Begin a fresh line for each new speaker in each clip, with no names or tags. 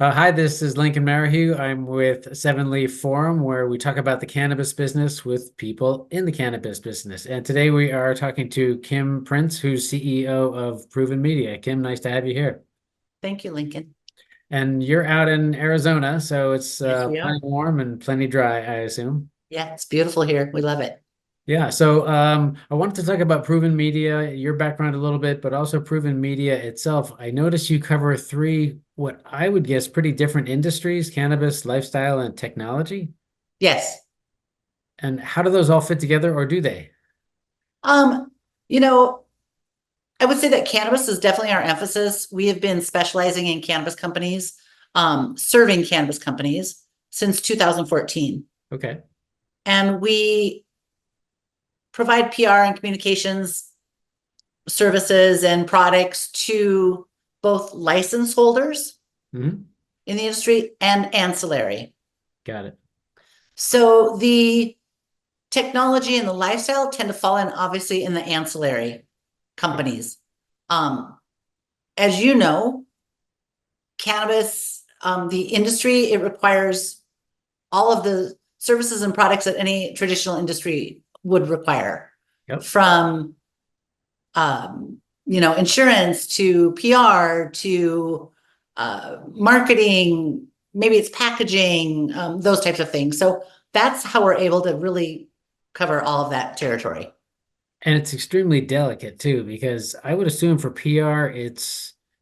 Hi, this is Lincoln Merrihew. I'm with Seven Leaf Forum, where we talk about the cannabis business with people in the cannabis business. And today we are talking to Kim Prince, who's CEO of Proven Media. Kim, nice to have you here.
Thank you, Lincoln.
And you're out in Arizona, so it's
Yes, we
plenty
are.
warm and plenty dry, I assume.
Yeah, it's beautiful here. We love it.
Yeah, so I wanted to talk about Proven Media, your background a little bit, but also Proven Media itself. I noticed you cover three, what I would guess, pretty different industries: cannabis, lifestyle, and technology.
Yes.
And how do those all fit together, or do they?
Um, you know, I would say that cannabis is definitely our emphasis. We have been specializing in cannabis companies, serving cannabis companies since 2014.
Okay.
And we provide PR and communications services and products to both license holders
Hmm.
in the industry and ancillary.
Got it.
So the technology and the lifestyle tend to fall in obviously in the ancillary companies. Um, as you know, cannabis, the industry, it requires all of the services and products that any traditional industry would require,
Yep.
from insurance to PR to marketing, maybe it's packaging, those types of things. So that's how we're able to really cover all of that territory.
And it's extremely delicate too, because I would assume for PR,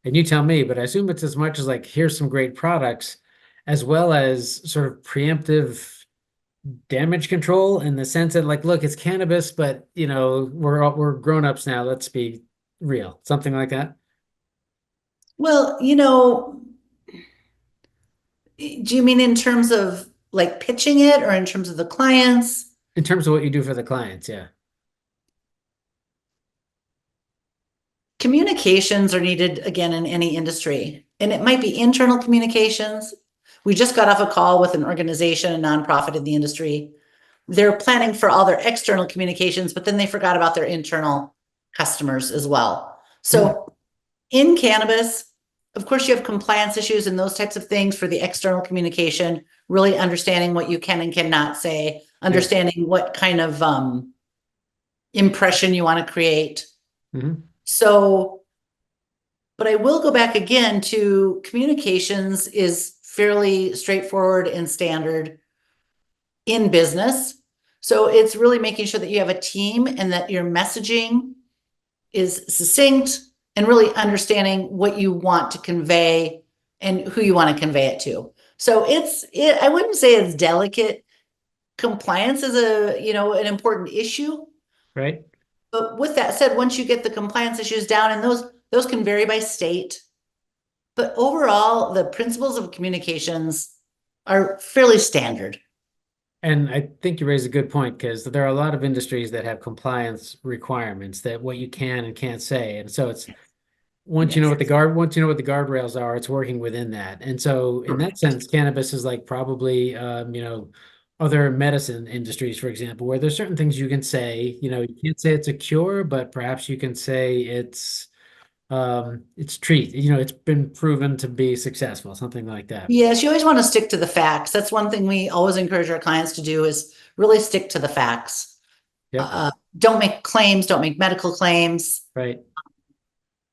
and you tell me, but I assume it's as much as like, here's some great products, as well as sort of preemptive damage control in the sense that, like, look, it's cannabis, but we're grown-ups now. Let's be real. Something like that.
Well, do you mean in terms of like pitching it or in terms of the clients?
In terms of what you do for the clients, yeah.
Communications are needed again in any industry, and it might be internal communications. We just got off a call with an organization, a nonprofit in the industry. They're planning for all their external communications, but then they forgot about their internal customers as well.
Hmm.
So in cannabis, of course, you have compliance issues and those types of things for the external communication, really understanding what you can and cannot say,
Yeah.
understanding what kind of impression you want to create.
Hmm.
So, but I will go back again to communications is fairly straightforward and standard in business. So it's really making sure that you have a team and that your messaging is succinct and really understanding what you want to convey and who you want to convey it to. So I wouldn't say it's delicate. Compliance is an important issue.
Right.
But with that said, once you get the compliance issues down, and those can vary by state, but overall, the principles of communications are fairly standard.
And I think you raise a good point, because there are a lot of industries that have compliance requirements, that what you can and can't say. And so it's
Yes.
once you know what the guardrails are, it's working within that. And so in that
Correct.
sense, cannabis is like probably other medicine industries, for example, where there's certain things you can say. You can't say it's a cure, but perhaps you can say it's treat. It's been proven to be successful, something like that.
Yes, you always want to stick to the facts. That's one thing we always encourage our clients to do is really stick to the facts.
Yep.
Uh, don't make claims, don't make medical claims.
Right.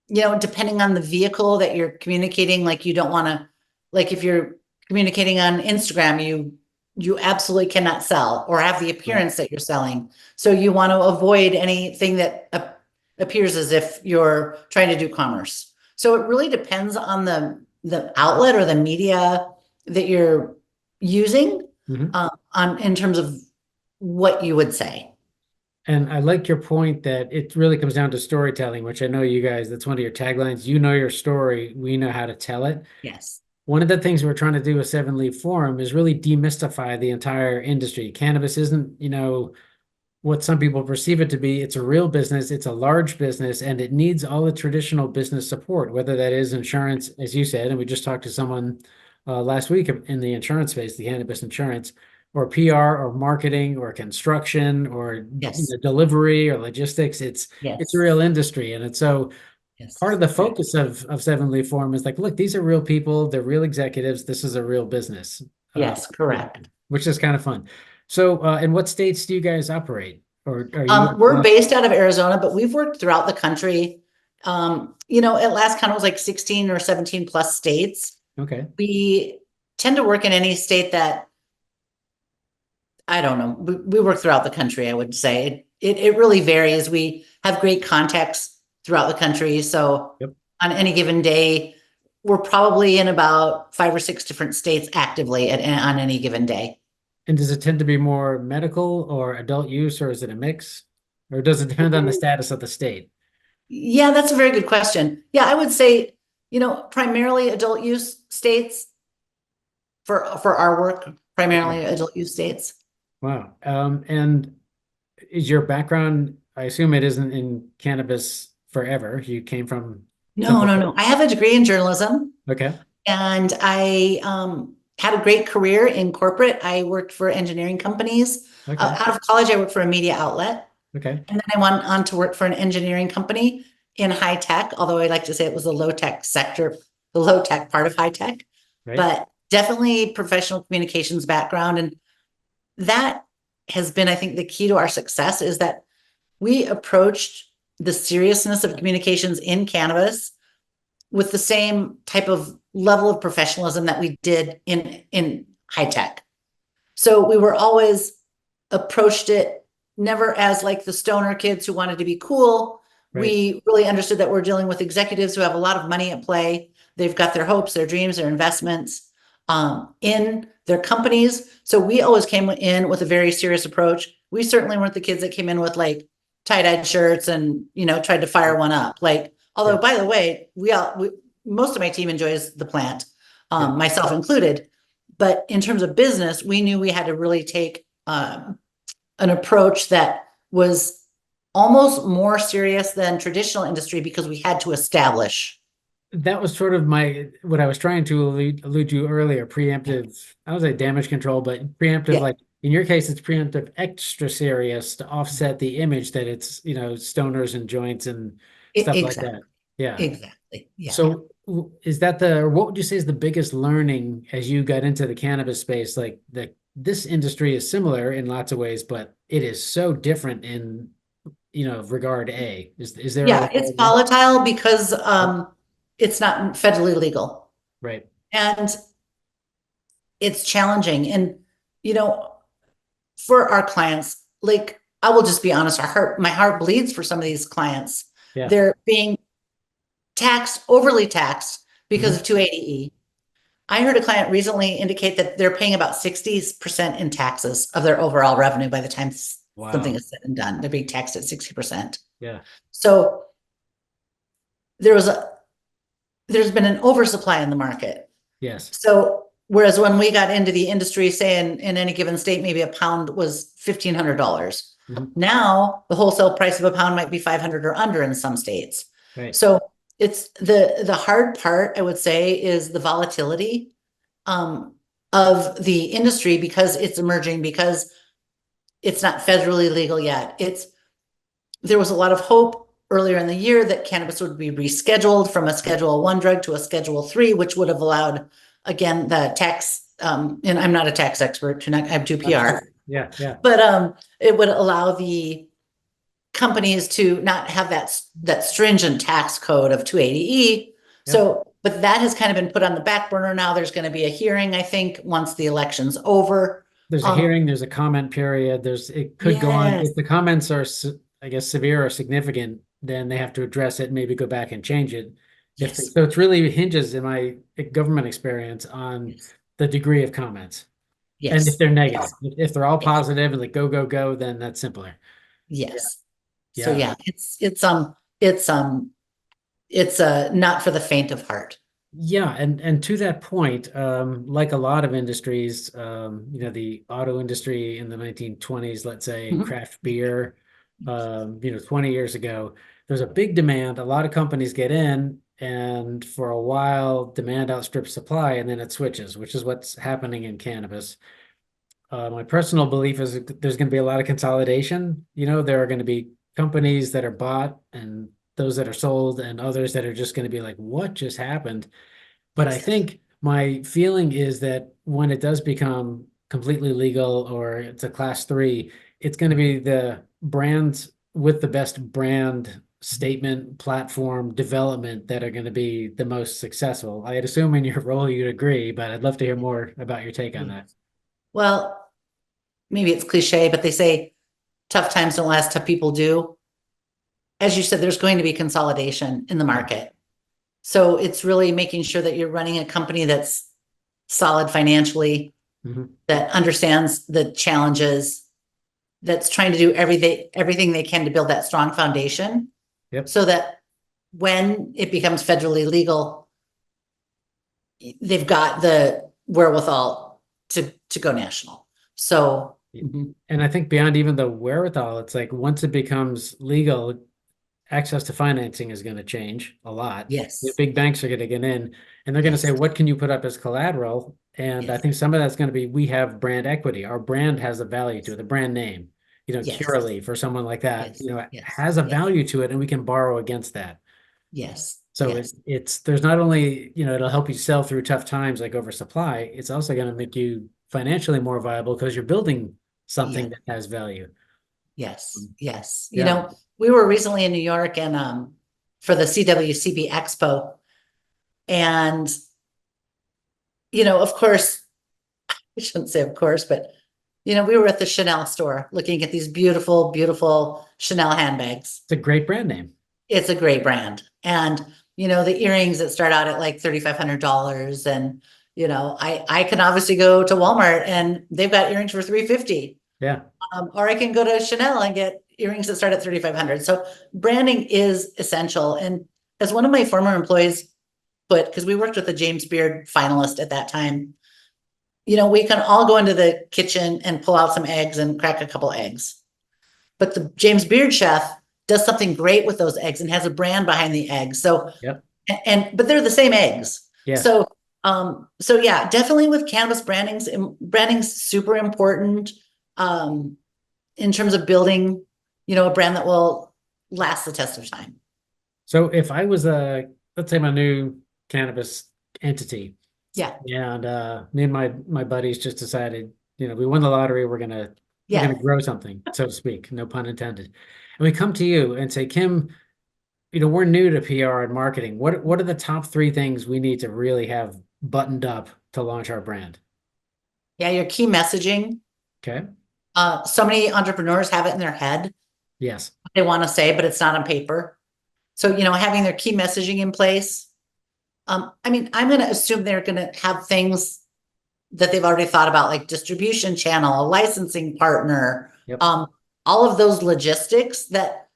Depending on the vehicle that you're communicating, like you don't want to, like if you're communicating on Instagram, you absolutely cannot sell or have the
Right.
appearance that you're selling. So you want to avoid anything that appears as if you're trying to do commerce. So it really depends on the outlet or the media that you're using,
Mhm.
on in terms of what you would say.
And I like your point that it really comes down to storytelling, which I know you guys, that's one of your taglines. You know your story, we know how to tell it.
Yes.
One of the things we're trying to do with Seven Leaf Forum is really demystify the entire industry. Cannabis isn't, what some people perceive it to be. It's a real business, it's a large business, and it needs all the traditional business support, whether that is insurance, as you said, and we just talked to someone last week in the insurance space, the cannabis insurance, or PR, or marketing, or construction, or
Yes.
delivery, or logistics. It's a
Yes.
real industry, and it's so.
Yes.
part of the
Right.
focus of Seven Leaf Forum is like, look, these are real people, they're real executives, this is a real business.
Yes,
You know,
correct.
which is kind of fun. So, in what states do you guys operate? Or are you?
We're based out of Arizona, but we've worked throughout the country. At last count it was like 16 or 17 plus states.
Okay.
We tend to work in any state that, I don't know, we work throughout the country, I would say. It really varies. We have great contacts throughout the country. So
Yep.
on any given day, we're probably in about 5 or 6 different states actively on any given day.
And does it tend to be more medical or adult use, or is it a mix? Or does it depend on the status of the state?
Yeah, that's a very good question. Yeah, I would say, primarily adult use states for our work,
Okay.
primarily adult use states.
Wow. And is your background, I assume it isn't in cannabis forever. You came from
No,
something.
no, no. I have a degree in journalism.
Okay.
And I had a great career in corporate. I worked for engineering companies.
Okay.
Out of college, I worked for a media outlet.
Okay.
And then I went on to work for an engineering company in high tech, although I like to say it was the low tech sector, the low tech part of high tech,
Right.
but definitely professional communications background. And that has been, I think, the key to our success is that we approached the seriousness of communications in cannabis with the same type of level of professionalism that we did in high tech. So we were always approached it never as like the stoner kids who wanted to be cool.
Right.
We really understood that we're dealing with executives who have a lot of money at play. They've got their hopes, their dreams, their investments in their companies. So we always came in with a very serious approach. We certainly weren't the kids that came in with like tie-dyed shirts and tried to fire one up. Like, although
Yeah.
by the way, most of my team enjoys the plant,
Yeah.
myself included. But in terms of business, we knew we had to really take an approach that was almost more serious than traditional industry because we had to establish.
That was sort of what I was trying to allude to earlier, preemptive, I would say damage control, but preemptive,
Yeah,
like in your case, it's preemptive extra serious to offset the image that it's, stoners and joints and stuff like
exactly.
that. Yeah.
Exactly. Yeah.
So is that or what would you say is the biggest learning as you got into the cannabis space? Like this industry is similar in lots of ways, but it is so different in, regard A. Is there a
Yeah, it's
regard A?
volatile because
Yep.
it's not federally legal.
Right.
And it's challenging. And, you know, for our clients, like I will just be honest, my heart bleeds for some of these clients.
Yeah.
They're being overly taxed because
Mhm.
of 280E. I heard a client recently indicate that they're paying about 60% in taxes of their overall revenue by the time something
Wow.
is said and done. They're being taxed at 60%.
Yeah.
So there was a there's been an oversupply in the market.
Yes.
So whereas when we got into the industry, say in any given state, maybe a pound was $1,500.
Mhm.
Now the wholesale price of a pound might be 500 or under in some states.
Right.
So it's the hard part, I would say, is the volatility um, of the industry because it's emerging, because it's not federally legal yet. There was a lot of hope earlier in the year that cannabis would be rescheduled from a Schedule 1 drug to a Schedule 3, which would have allowed, again, the tax, and I'm not a tax expert, I'm too PR,
Yeah. Yeah.
but it would allow the companies to not have that stringent tax code of 280E.
Yep.
So, but that has kind of been put on the back burner now. There's going to be a hearing, I think, once the election's over.
There's a
Um,
hearing, there's a comment period, it could go on.
yes,
If the comments are, I guess, severe or significant, then they have to address it, and maybe go back and change it.
yes,
So it's really hinges in my government experience on
yes,
the degree of comments. And if
yes,
they're negative,
yes,
if they're all
yes,
positive and like go, go, go, then that's simpler. Yeah.
yes. So
Yeah.
yeah, it's not for the faint of heart.
Yeah, and to that point, like a lot of industries, the auto industry in the 1920s, let's say,
Mhm.
craft beer, 20 years ago, there's a big demand. A lot of companies get in, and for a while, demand outstrips supply, and then it switches, which is what's happening in cannabis. My personal belief is that there's going to be a lot of consolidation. There are going to be companies that are bought and those that are sold and others that are just going to be like, what just happened? But I
Yes.
think my feeling is that when it does become completely legal or it's a class three, it's going to be the brands with the best brand statement, platform development that are going to be the most successful. I'd assume in your role you'd agree, but I'd love to hear more about your take on that.
Well, maybe it's cliche, but they say tough times don't last, tough people do. As you said, there's going to be consolidation in the
Yeah.
market. So it's really making sure that you're running a company that's solid financially,
Mhm.
that understands the challenges, that's trying to do everything they can to build that strong foundation
Yep.
so that when it becomes federally legal, they've got the wherewithal to go national. So
And I think beyond even the wherewithal, it's like once it becomes legal, access to financing is going to change a lot. The
yes,
big banks are going to get in and they're going to say,
yes,
what can you put up as collateral? And I
yes,
think some of that's going to be, we have brand equity. Our brand has a value to it, the brand name,
yes,
Curaleaf or someone like that,
yes, yes,
has a
yes,
value to it and we can borrow against that.
yes,
So
yes,
there's not only, it'll help you sell through tough times like oversupply, it's also going to make you financially more viable because you're building
yes,
something that has value.
yes, yes.
Yeah.
We were recently in New York and for the CWCB Expo, and of course, I shouldn't say of course, but we were at the Chanel store looking at these beautiful, beautiful Chanel handbags.
It's a great brand name.
It's a great brand. And, the earrings that start out at like $3,500. And, I can obviously go to Walmart and they've got earrings for $350.
Yeah.
Or I can go to Chanel and get earrings that start at $3,500. So branding is essential. And as one of my former employees put, because we worked with a James Beard finalist at that time, we can all go into the kitchen and pull out some eggs and crack a couple eggs. But the James Beard chef does something great with those eggs and has a brand behind the eggs. So,
Yep.
but they're the same eggs.
Yes.
So yeah, definitely with cannabis branding's super important in terms of building, a brand that will last the test of time.
So if I was let's say my new cannabis entity,
Yeah.
and me and my buddies just decided, we won the lottery, we're gonna
Yeah.
grow something, so to speak, no pun intended. And we come to you and say, Kim, we're new to PR and marketing. What are the top three things we need to really have buttoned up to launch our brand?
Yeah. Your key messaging.
Okay.
So many entrepreneurs have it in their head,
Yes.
what they want to say, but it's not on paper. So, having their key messaging in place. I mean, I'm going to assume they're going to have things that they've already thought about, like distribution channel, a licensing partner,
Yep.
all of those logistics that,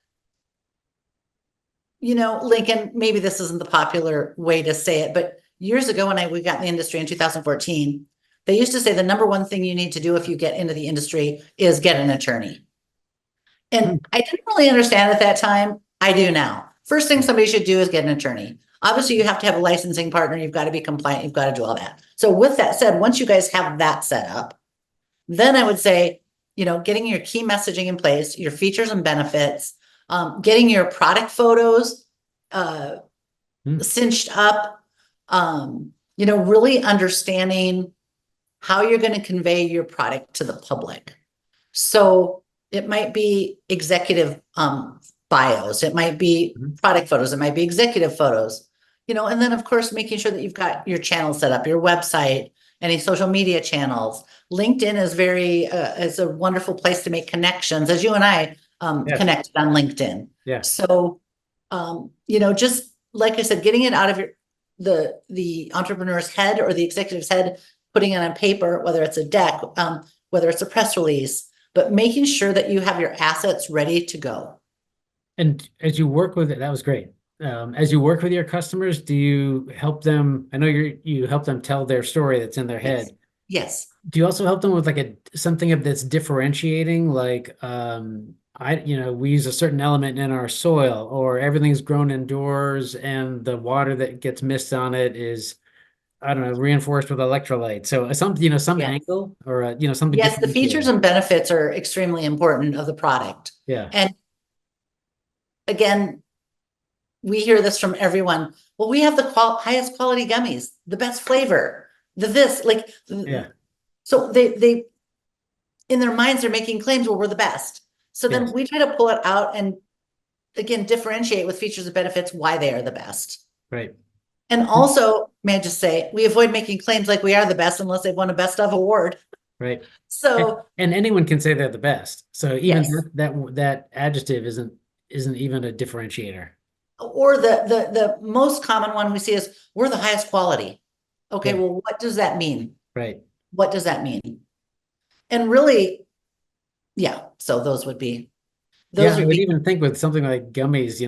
Lincoln, maybe this isn't the popular way to say it, but years ago when we got in the industry in 2014, they used to say the number one thing you need to do if you get into the industry is get an attorney.
Hmm.
And I didn't really understand at that time. I do now. First thing somebody should do is get an attorney. Obviously, you have to have a licensing partner. You've got to be compliant. You've got to do all that. So with that said, once you guys have that set up, then I would say, getting your key messaging in place, your features and benefits, getting your product photos cinched up, really understanding how you're going to convey your product to the public. So it might be executive bios, it might be product photos, it might be executive photos, and then of course making sure that you've got your channel set up, your website, any social media channels. LinkedIn is a wonderful place to make connections, as you and I
Yes.
connected on LinkedIn.
Yeah.
So just like I said, getting it out of the entrepreneur's head or the executive's head, putting it on paper, whether it's a deck, whether it's a press release, but making sure that you have your assets ready to go.
And as you work with it, that was great. As you work with your customers, do you help them? I know you help them tell their story that's in their
Yes.
head.
Yes.
Do you also help them with like something that's differentiating? Like, we use a certain element in our soil, or everything's grown indoors, and the water that gets missed on it is, I don't know, reinforced with electrolyte. So some
Yes.
angle or something
Yes, the features
differentiating.
and benefits are extremely important of the product.
Yeah.
And again, we hear this from everyone. Well, we have the highest quality gummies, the best flavor, the this, like,
Yeah.
so they, in their minds, they're making claims, well, we're the best. So then
Yes.
we try to pull it out and again, differentiate with features and benefits why they are the best.
Right.
And also, may I just say, we avoid making claims like we are the best unless they've won a best of award.
Right.
So
And anyone can say they're the best. So even
yes,
that adjective isn't even a differentiator.
or the most common one we see is we're the highest quality. Okay,
Yeah.
well, what does that mean?
Right.
What does that mean? And really, yeah, so
Yeah,
those
I
would
would
be,
even think with something like gummies,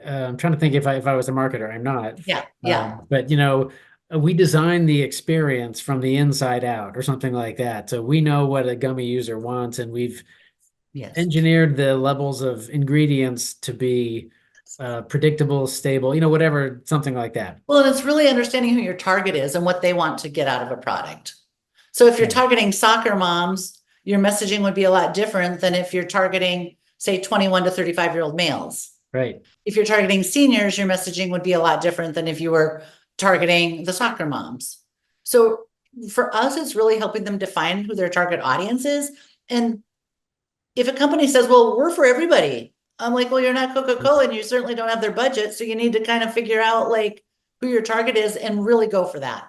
I'm trying to think if I was a marketer, I'm not.
yeah, yeah,
But we design the experience from the inside out or something like that. So we know what a gummy user wants, and we've
yes.
engineered the levels of ingredients to be predictable, stable, whatever, something like that.
Well, and it's really understanding who your target is and what they want to get out of a product. So if you're
Yeah.
targeting soccer moms, your messaging would be a lot different than if you're targeting, say, 21 to 35-year-old males.
Right.
If you're targeting seniors, your messaging would be a lot different than if you were targeting the soccer moms. So for us, it's really helping them define who their target audience is. And if a company says, well, we're for everybody, I'm like, well, you're not Coca-Cola and you certainly don't have their budget. So you need to kind of figure out like who your target is and really go for that.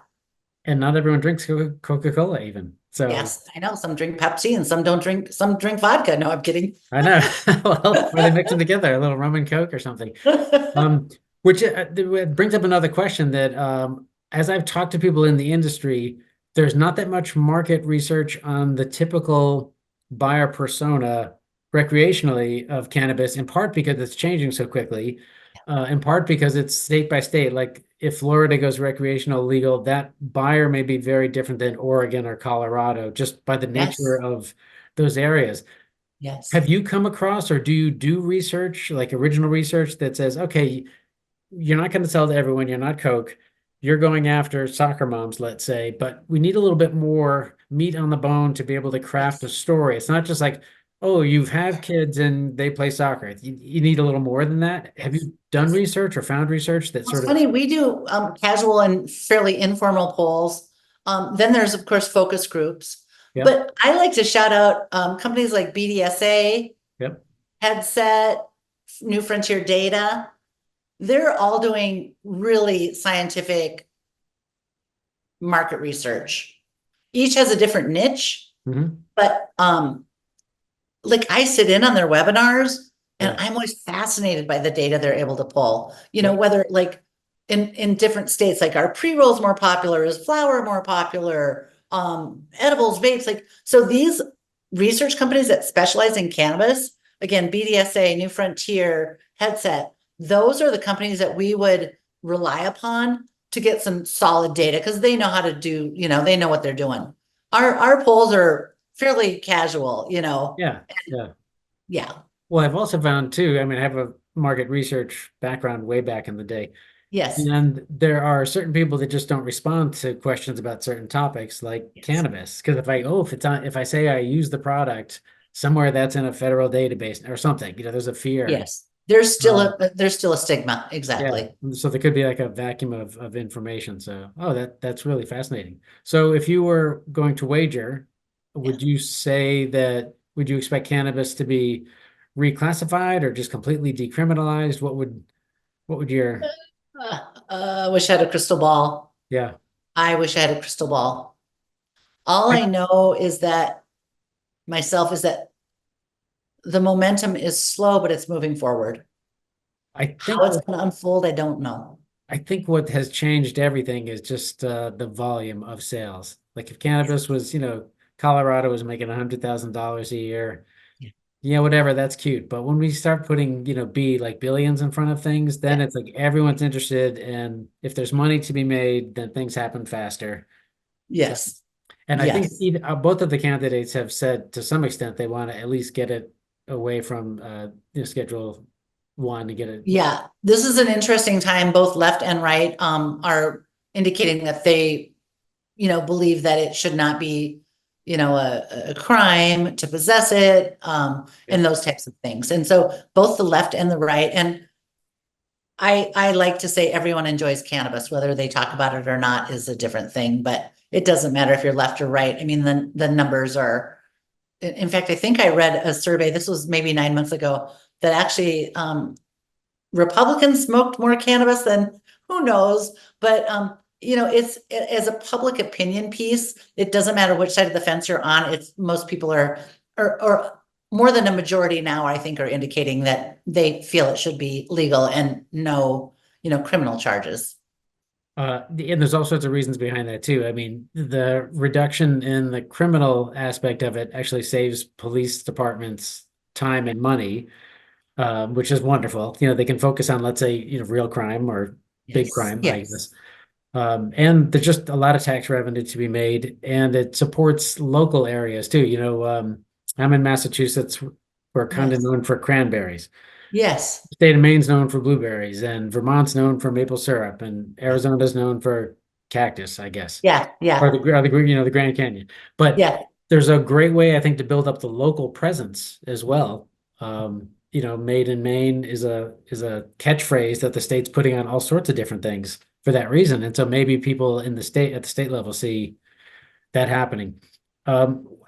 And not everyone drinks Coca-Cola even. So
Yes, I know some drink Pepsi and some drink vodka. No, I'm kidding.
I know. Well, or they mix them together, a little rum and Coke or something. Which brings up another question that as I've talked to people in the industry, there's not that much market research on the typical buyer persona recreationally of cannabis, in part because it's changing so quickly, in part because it's state by state. Like if Florida goes recreational legal, that buyer may be very different than Oregon or Colorado, just by the nature
Yes,
of those areas.
yes.
Have you come across or do you do research, like original research that says, okay, you're not going to sell to everyone, you're not Coke, you're going after soccer moms, let's say, but we need a little bit more meat on the bone to be able to craft a
Yes.
story. It's not just like, oh, you have kids and they play soccer. You need a little more than that. Have
Yes.
you done research or found research that
Well, it's
sort of,
funny, we do casual and fairly informal polls. Then there's, of course, focus groups.
yep,
But I like to shout out companies like BDSA,
yep,
Headset, New Frontier Data. They're all doing really scientific market research. Each has a different niche,
hmm,
but like I sit in on their webinars and
yeah,
I'm always fascinated by the data they're able to pull.
yep,
Whether like in different states, like are pre-rolls more popular, is flower more popular, edibles, vapes, like so these research companies that specialize in cannabis, again, BDSA, New Frontier, Headset, those are the companies that we would rely upon to get some solid data because they know how to do, they know what they're doing. Our polls are fairly casual,
yeah, yeah.
yeah.
Well, I've also found too, I mean, I have a market research background way back in the day.
Yes.
And there are certain people that just don't respond to questions about certain topics like
Yes.
cannabis. Because if I say I use the product somewhere that's in a federal database or something, there's a fear.
Yes. There's still a stigma.
Yeah.
Exactly.
So there could be like a vacuum of information. So, oh, that's really fascinating. So if you were going to wager,
Yeah.
would you expect cannabis to be reclassified or just completely decriminalized? What would your,
I wish I had a crystal ball.
yeah.
I wish I had a crystal ball. All
I,
I know is that the momentum is slow, but it's moving forward.
I
How
think
it's going to unfold, I don't know.
I think what has changed everything is just the volume of sales. Like if cannabis was, Colorado was making $100,000 a year,
Yeah.
yeah, whatever, that's cute. But when we start putting, like billions in front of things, then
Yeah.
it's like everyone's interested, and if there's money to be made, then things happen faster. So,
Yes.
and I think
Yes.
even, both of the candidates have said to some extent they want to at least get it away from Schedule 1 to get it.
Yeah. This is an interesting time. Both left and right are indicating that they believe that it should not be a crime to possess it,
Yep.
and those types of things. And so both the left and the right, and I like to say everyone enjoys cannabis, whether they talk about it or not is a different thing, but it doesn't matter if you're left or right. I mean, the numbers are, in fact, I think I read a survey, this was maybe 9 months ago, that actually Republicans smoked more cannabis than who knows, but it's as a public opinion piece, it doesn't matter which side of the fence you're on. It's most people are, or more than a majority now, I think, are indicating that they feel it should be legal and no, criminal charges.
And there's all sorts of reasons behind that too. I mean, the reduction in the criminal aspect of it actually saves police departments time and money, which is wonderful. They can focus on, let's say, real crime or big
Yes,
crime, I
yes,
guess. And there's just a lot of tax revenue to be made, and it supports local areas too. I'm in Massachusetts. We're kind of
yes,
known for cranberries.
yes,
State of Maine's known for blueberries, and Vermont's known for maple syrup, and
yeah,
Arizona's known for cactus, I guess,
yeah,
or
yeah,
the Grand Canyon. But
yeah.
there's a great way, I think, to build up the local presence as well. Made in Maine is a catchphrase that the state's putting on all sorts of different things for that reason, and so maybe people in the state at the state level see that happening.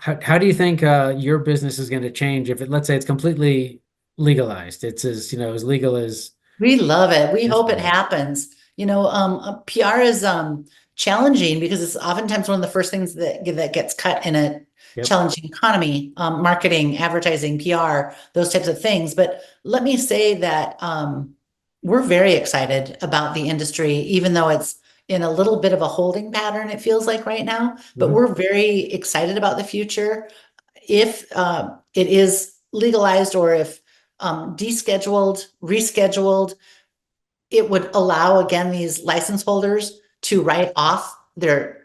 How do you think your business is going to change if let's say it's completely legalized? It's as legal as
We love it. We hope it
yesterday.
happens. PR is challenging because it's oftentimes one of the first things that gets cut in a
Yep.
challenging economy, marketing, advertising, PR, those types of things. But let me say that we're very excited about the industry, even though it's in a little bit of a holding pattern, it feels like right now. But
Mhm.
we're very excited about the future. If it is legalized or if descheduled, rescheduled, it would allow again these license holders to write off their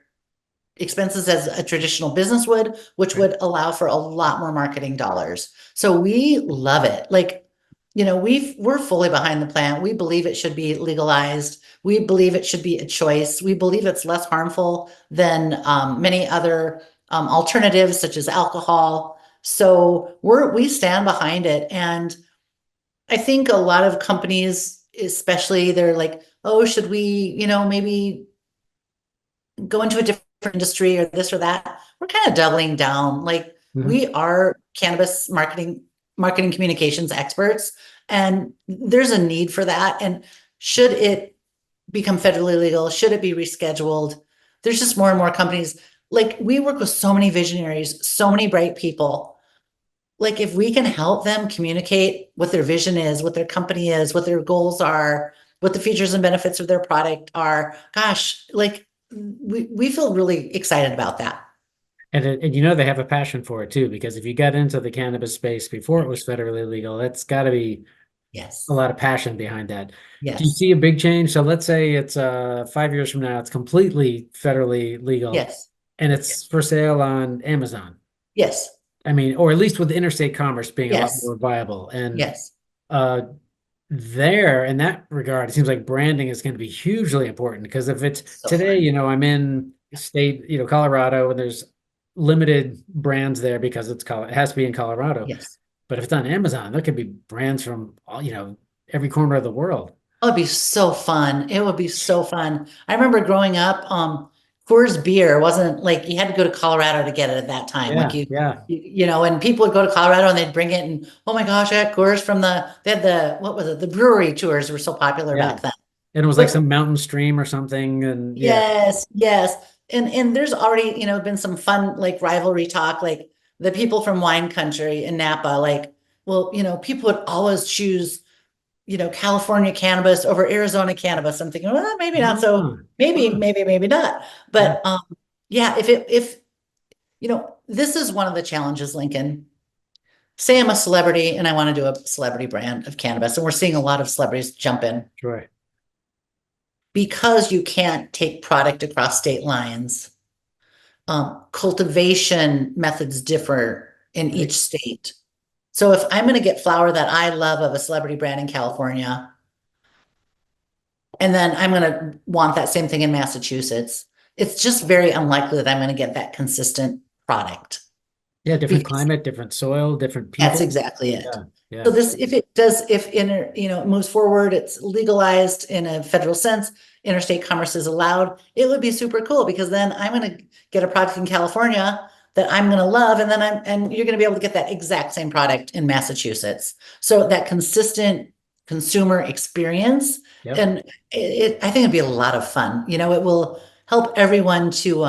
expenses as a traditional business would, which
Right.
would allow for a lot more marketing dollars. So we love it. Like, we're fully behind the plan. We believe it should be legalized. We believe it should be a choice. We believe it's less harmful than many other alternatives, such as alcohol. So we stand behind it, and I think a lot of companies, especially, they're like, oh, should we, maybe go into a different industry or this or that? We're kind of doubling down. Like,
Mhm.
we are cannabis marketing communications experts, and there's a need for that. And should it become federally legal? Should it be rescheduled? There's just more and more companies. Like, we work with so many visionaries, so many bright people. Like, if we can help them communicate what their vision is, what their company is, what their goals are, what the features and benefits of their product are, gosh, like, we feel really excited about that.
And they have a passion for it too, because if you got into the cannabis space before it was federally legal, that's got to be a
Yes,
lot of passion behind that. Do you
yes,
see a big change? So let's say it's 5 years from now, it's completely federally legal
yes,
and it's for sale on Amazon.
yes,
I mean, or at least with interstate commerce being a lot
yes,
more viable. And
yes.
uh, there, in that regard, it seems like branding is going to be hugely important because if it's
So
today,
fun.
I'm in state, Colorado, and there's limited brands there because it has to be in Colorado.
Yes.
But if it's on Amazon, there could be brands from all, every corner of the world.
Oh, it'd be so fun. It would be so fun. I remember growing up, Coors beer wasn't like you had to go to Colorado to get it at that time. Like
Yeah, yeah,
and people would go to Colorado and they'd bring it and oh my gosh, I had Coors from they had what was it? The brewery tours were so popular
yeah.
back then.
And it was like
But
some mountain stream or something. And yeah,
yes, yes. And there's already, been some fun like rivalry talk, like the people from wine country in Napa, like, well, people would always choose California cannabis over Arizona cannabis. I'm thinking, well, maybe not so,
ah, ah,
maybe not.
yeah,
But yeah, if this is one of the challenges, Lincoln. Say I'm a celebrity and I want to do a celebrity brand of cannabis, and we're seeing a lot of celebrities jump in
sure.
because you can't take product across state lines. Cultivation methods differ in each
Right.
state. So if I'm going to get flower that I love of a celebrity brand in California, and then I'm going to want that same thing in Massachusetts. It's just very unlikely that I'm going to get that consistent product.
Yeah, different
Because
climate, different soil, different
that's
people.
exactly it.
Yeah, yeah.
So this, if it does, if it moves forward, it's legalized in a federal sense, interstate commerce is allowed, it would be super cool because then I'm going to get a product in California that I'm going to love. And then you're going to be able to get that exact same product in Massachusetts. So that consistent consumer experience.
Yep.
And I think it'd be a lot of fun. It will help everyone to,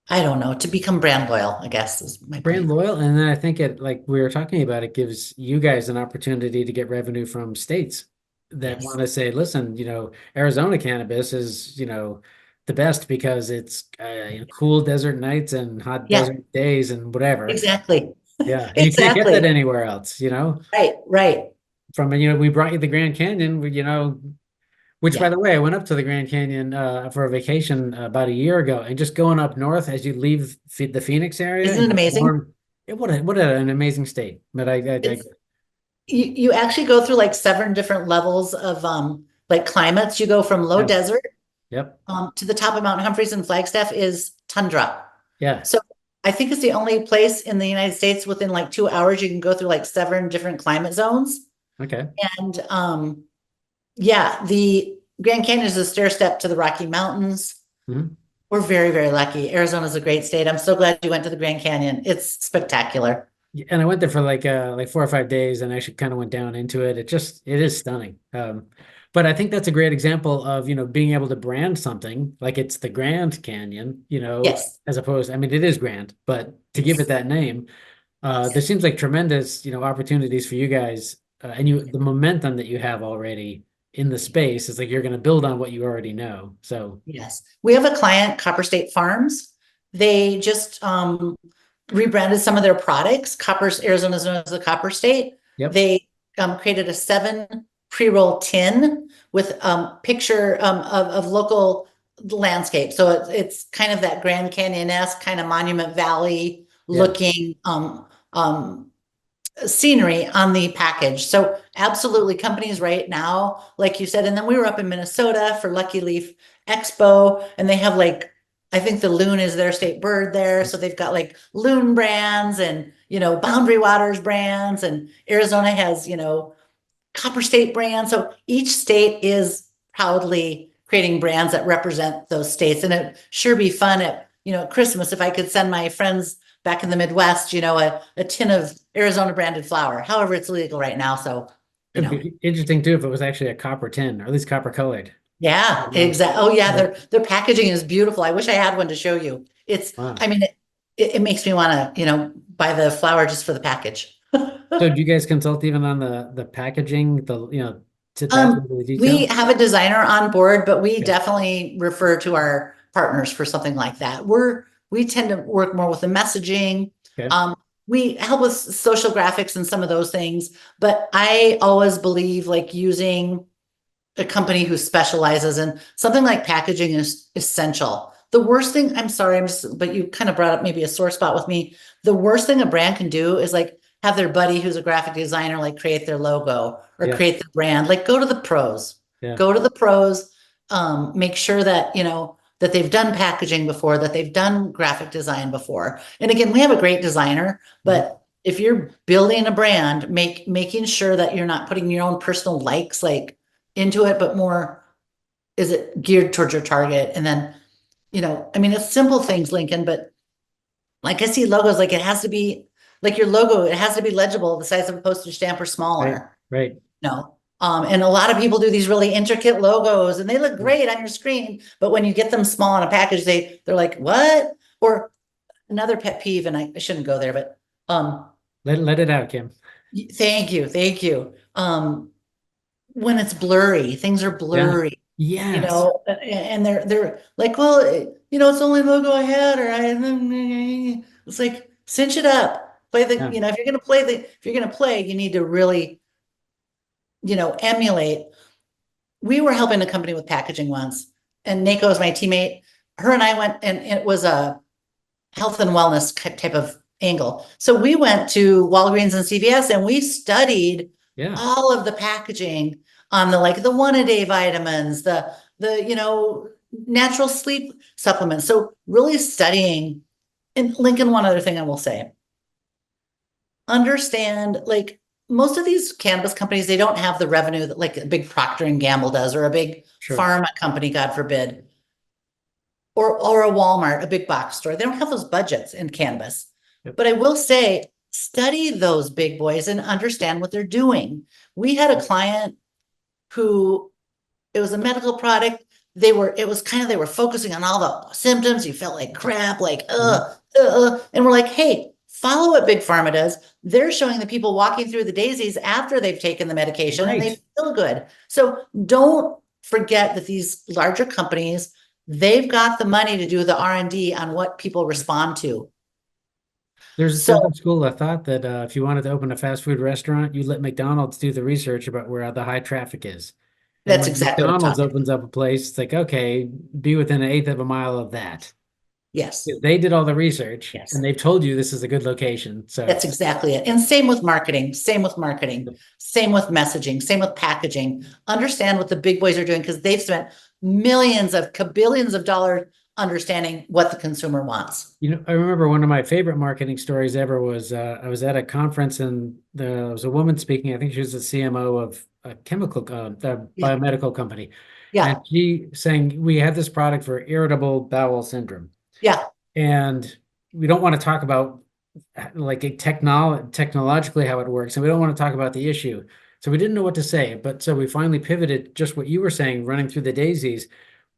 I don't know, to become brand loyal, I guess is my
Brand
point.
loyal, and then I think it, like we were talking about, it gives you guys an opportunity to get revenue from states that
Yes.
want to say, listen, Arizona cannabis is, the best because it's cool desert nights and hot
Yeah,
desert days and whatever.
exactly.
Yeah, and you can't get that
Exactly.
anywhere else.
Right, right.
From, we brought you the Grand Canyon, which, by
Yeah.
the way, I went up to the Grand Canyon for a vacation about a year ago, and just going up north as you leave the Phoenix area
Isn't
and
it
you
amazing?
form, what an amazing state. But
It's you actually go through like 7 different levels of like climates. You go from low
yeah,
desert
yep,
to the top of Mount Humphreys and Flagstaff is tundra.
yeah,
So I think it's the only place in the United States within like 2 hours you can go through like 7 different climate zones.
okay.
And yeah, the Grand Canyon is a stair step to the Rocky Mountains.
Mhm.
We're very, very lucky. Arizona's a great state. I'm so glad you went to the Grand Canyon. It's spectacular.
Yeah, and I went there for like 4 or 5 days and actually kind of went down into it. It is stunning. But I think that's a great example of, being able to brand something like it's the Grand Canyon,
Yes.
as opposed, I mean, it is grand, but to give it
Yes.
that name, there
Yes.
seems like tremendous, opportunities for you guys, and the momentum that you have already in the space is like you're going to build on what you already know. So,
Yes. We have a client, Copper State Farms. They just rebranded some of their products. Arizona is known as the Copper State.
yep,
They created a 7 pre-roll tin with picture of local landscape. So it's kind of that Grand Canyon-esque kind of Monument Valley
yeah,
looking scenery on the package. So absolutely companies right now, like you said, and then we were up in Minnesota for Lucky Leaf Expo and they have like, I think the loon is their state bird there. So they've got like loon brands and, Boundary Waters brands and Arizona has, Copper State brands. So each state is proudly creating brands that represent those states. And it sure be fun at, Christmas if I could send my friends back in the Midwest, a tin of Arizona branded flour. However, it's legal right now. So,
it'd be interesting too if it was actually a copper tin or at least copper colored.
yeah,
You know?
exactly. Oh yeah,
Yeah.
their packaging is beautiful. I wish I had one to show you.
Wow.
I mean, it makes me want to, buy the flour just for the package.
So do you guys consult even on the packaging, to that level of
We
detail?
have a designer on board, but we
Okay.
definitely refer to our partners for something like that. We tend to work more with the messaging.
Okay.
Um, we help with social graphics and some of those things, but I always believe like using a company who specializes in something like packaging is essential. The worst thing, I'm sorry, but you kind of brought up maybe a sore spot with me. The worst thing a brand can do is like have their buddy who's a graphic designer like create their logo or
Yeah.
create the brand. Like go to the pros.
Yeah.
Go to the pros. Make sure that that they've done packaging before, that they've done graphic design before. And again, we have a great designer,
Mhm.
but if you're building a brand, making sure that you're not putting your own personal likes like into it, but more is it geared towards your target? And then, I mean, it's simple things, Lincoln, but like I see logos, like it has to be like your logo, it has to be legible, the size of a postage stamp or
Right.
smaller.
Right.
No. And a lot of people do these really intricate logos and they look
Yeah.
great on your screen, but when you get them small in a package, they're like, what? Or another pet peeve, and I shouldn't go there, but
Let it out, Kim.
thank you, thank you. When it's blurry, things are
Yeah.
blurry.
Yes.
And they're like, well, it's the only logo I had, or it's like cinch it up. Play the,
Yeah.
if you're gonna play, you need to really, emulate. We were helping a company with packaging once, and Nako is my teammate. Her and I went, and it was a health and wellness type of angle. So we went to Walgreens and CVS, and we studied
Yeah.
all of the packaging on the 1-a-day vitamins, the natural sleep supplements. So really studying, and Lincoln, one other thing I will say, understand, like, most of these cannabis companies, they don't have the revenue that like a big Procter and Gamble does, or a big
Sure.
pharma company, God forbid, or a Walmart, a big box store. They don't have those budgets in cannabis.
Yep.
But I will say, study those big boys and understand what they're doing. We had a client who, it was a medical product. It was kind of, they were focusing on all the symptoms. You felt like crap, like,
Mhm.
and we're like, hey, follow what Big Pharma does. They're showing the people walking through the daisies after they've taken the medication and they
Right.
feel good. So don't forget that these larger companies, they've got the money to do the R&D on what people respond to. So
There's a school of thought that if you wanted to open a fast food restaurant, you let McDonald's do the research about where the high traffic is. And
that's
when
exactly what I'm
McDonald's
talking about.
opens up a place, it's like, okay, be within an eighth of a mile of that.
Yes.
They did all the research
Yes.
and they've told you this is a good location. So
That's exactly it. And same with marketing, same with marketing, same with messaging, same with packaging. Understand what the big boys are doing because they've spent millions of billions of dollars understanding what the consumer wants.
I remember one of my favorite marketing stories ever was I was at a conference and there was a woman speaking. I think she was the CMO of a chemical,
Yeah.
biomedical company. And
Yeah.
she saying, we have this product for irritable bowel syndrome.
Yeah.
And we don't want to talk about like technologically how it works. And we don't want to talk about the issue. So we didn't know what to say. But so we finally pivoted just what you were saying, running through the daisies.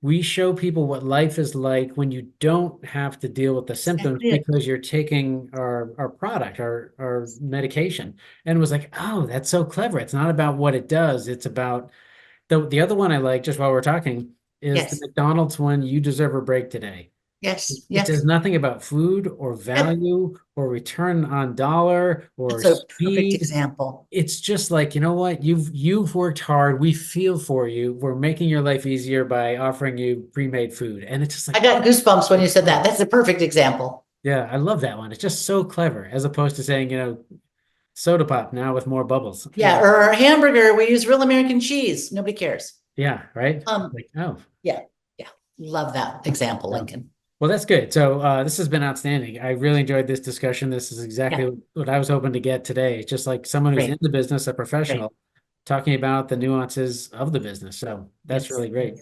We show people what life is like when you don't have to deal with the symptoms
Exactly it.
because you're taking our product, our medication. And it was like, oh, that's so clever. It's not about what it does. It's about the other one I like, just while we're talking, is the
Yes.
McDonald's one, you deserve a break today.
Yes.
It
Yes.
says nothing about food or
Yep.
value or return on dollar or
That's a perfect
speed.
example.
It's just like, you know what? You've worked hard. We feel for you. We're making your life easier by offering you pre-made food. And it's just
I
like,
got
oh,
goosebumps when
so
you said that.
clever.
That's a perfect example.
Yeah, I love that one. It's just so clever, as opposed to saying, soda pop now with more bubbles.
Yeah. Or our hamburger, we use real American cheese. Nobody cares.
Yeah, right?
Um,
Like, oh.
yeah. Yeah. Love that example,
Yeah.
Lincoln.
Well, that's good. So this has been outstanding. I really enjoyed this discussion. This is
Yeah.
exactly what I was hoping to get today. It's just like someone who's in
Great.
the business, a
Great.
professional, talking about the nuances of the business. So that's
Yes.
really great.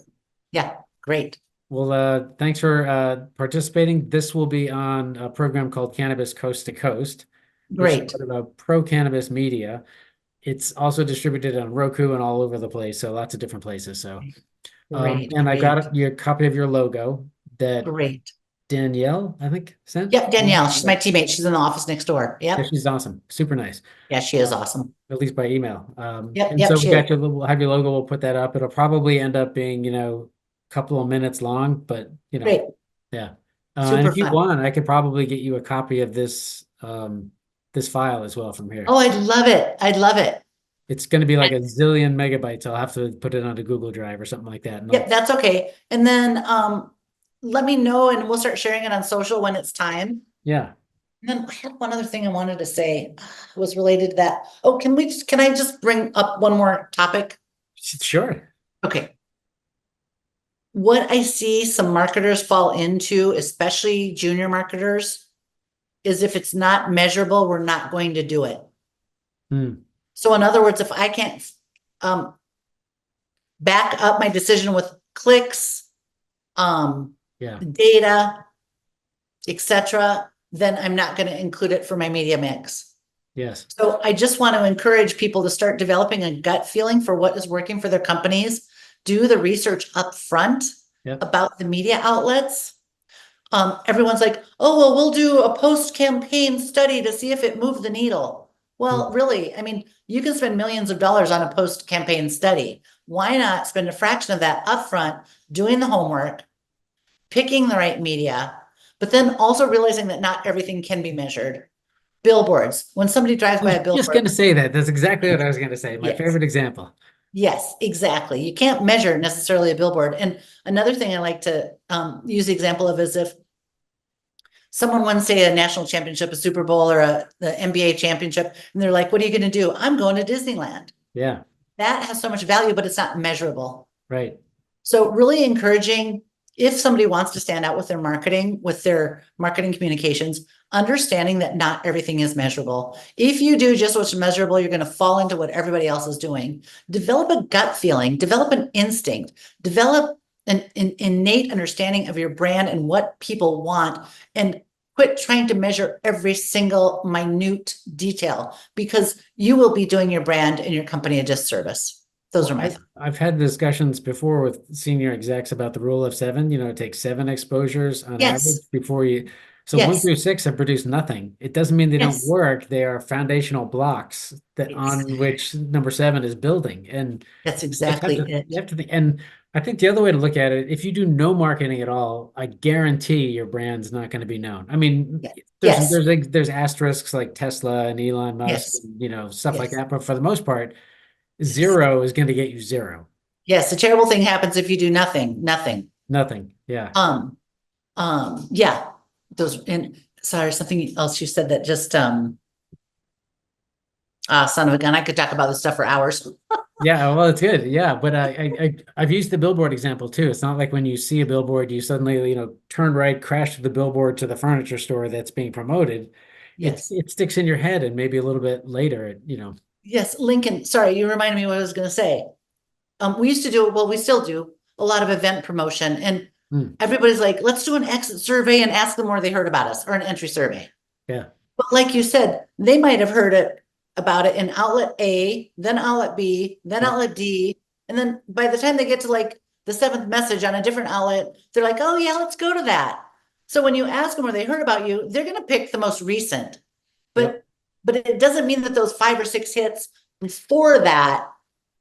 Yeah. Great.
Well, thanks for participating. This will be on a program called Cannabis Coast to Coast, which is
Great.
part of a pro cannabis media. It's also distributed on Roku and all over the place, so lots of different places. So,
Great.
and I
Great.
got your copy of your logo that
Great.
Danielle, I think, sent.
Yep. Danielle, she's my teammate. She's in the office next door.
Yeah,
Yep.
she's awesome. Super nice.
Yeah, she is awesome.
At least by email.
Yep.
And
Yep.
so we
She is.
got we'll have your logo, we'll put that up. It'll probably end up being, a couple of minutes long, but
Great.
yeah. And
Super
if you
fun.
want, I could probably get you a copy of this file as well from here.
Oh, I'd love it. I'd love it.
It's going to be like a zillion megabytes. I'll have to put it onto Google Drive or something like that. And
Yep. That's okay. And then let me know and we'll start sharing it on social when it's time.
yeah,
And then I had one other thing I wanted to say was related to that. Oh, can I just bring up one more topic?
sure.
Okay. What I see some marketers fall into, especially junior marketers, is if it's not measurable, we're not going to do it.
Hmm.
So in other words, if I can't um, back up my decision with clicks,
Yeah.
data, etc., then I'm not going to include it for my media mix.
Yes.
So I just want to encourage people to start developing a gut feeling for what is working for their companies. Do the research up front
Yep.
about the media outlets. Everyone's like, oh, well, we'll do a post-campaign study to see if it moved the needle. Well,
Hmm.
really, I mean, you can spend millions of dollars on a post-campaign study. Why not spend a fraction of that upfront doing the homework, picking the right media, but then also realizing that not everything can be measured. Billboards, when somebody drives
I
by
was
a
just
billboard,
going to say that. That's exactly what I was going to say. My
yes,
favorite example.
yes, exactly. You can't measure necessarily a billboard. And another thing I like to use the example of is if someone won, say, a national championship, a Super Bowl, or the NBA championship, and they're like, what are you going to do? I'm going to Disneyland.
Yeah.
That has so much value, but it's not measurable.
Right.
So really encouraging if somebody wants to stand out with their marketing communications, understanding that not everything is measurable. If you do just what's measurable, you're going to fall into what everybody else is doing. Develop a gut feeling, develop an instinct, develop an innate understanding of your brand and what people want, and quit trying to measure every single minute detail, because you will be doing your brand and your company a disservice. Those are my thoughts.
I've had discussions before with senior execs about the rule of seven. It takes 7 exposures on average
Yes,
before you. So one
yes,
through six have produced nothing. It doesn't mean they don't
yes,
work. They are foundational blocks that
yes.
on which number seven is building. And
That's
you just have
exactly
to you
it.
have to think. And I think the other way to look at it, if you do no marketing at all, I guarantee your brand's not going to be known. I mean,
Yeah. Yes,
there's asterisks like Tesla and Elon Musk
yes,
and stuff like
yes,
that, but for the most part,
yes.
zero is going to get you zero.
Yes, a terrible thing happens if you do nothing, nothing.
Nothing. Yeah.
Um, yeah. Those, and sorry, something else you said that just son of a gun, I could talk about this stuff for hours.
Yeah, well, it's good. Yeah, but I've used the billboard example too. It's not like when you see a billboard, you suddenly, turn right, crash to the billboard to the furniture store that's being promoted.
Yes.
It sticks in your head, and maybe a little bit later,
Yes, Lincoln, sorry, you reminded me what I was gonna say. We used to do, well, we still do a lot of event promotion, and
hmm,
everybody's like, let's do an exit survey and ask them where they heard about us, or an entry survey.
yeah,
But like you said, they might have heard about it in outlet A, then outlet B, then
yep,
outlet D. And then by the time they get to like the seventh message on a different outlet, they're like, oh yeah, let's go to that. So when you ask them where they heard about you, they're going to pick the most recent.
yep.
But it doesn't mean that those 5 or 6 hits before that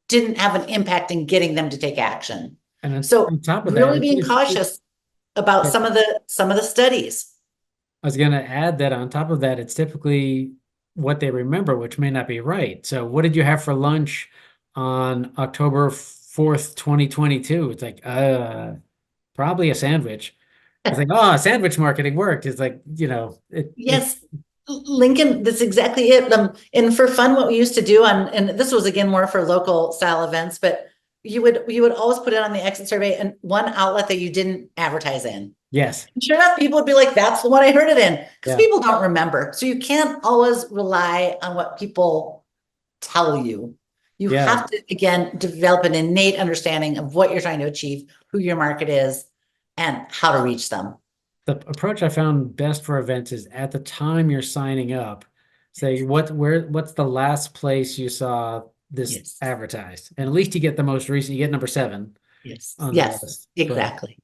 didn't have an impact in getting them to take action.
And
So
on top of that,
really being cautious about some of the studies.
I was going to add that on top of that, it's typically what they remember, which may not be right. So, what did you have for lunch on October 4th, 2022? It's like, probably a sandwich. It's like, oh, sandwich marketing worked. It's like, it,
Yes, Lincoln, that's exactly it. And for fun, what we used to do and this was again more for local style events, but you would always put it on the exit survey and one outlet that you didn't advertise in.
yes,
And sure enough, people would be like, that's the one I heard it in. Because
yeah,
people don't remember. So you can't always rely on what people tell you. You
yeah.
have to, again, develop an innate understanding of what you're trying to achieve, who your market is, and how to reach them.
The approach I found best for events is at the time you're signing up, say what's the last place you saw this
Yes.
advertised, and at least you get the most recent. You get number seven
Yes.
on the
Yes.
list, but
Exactly.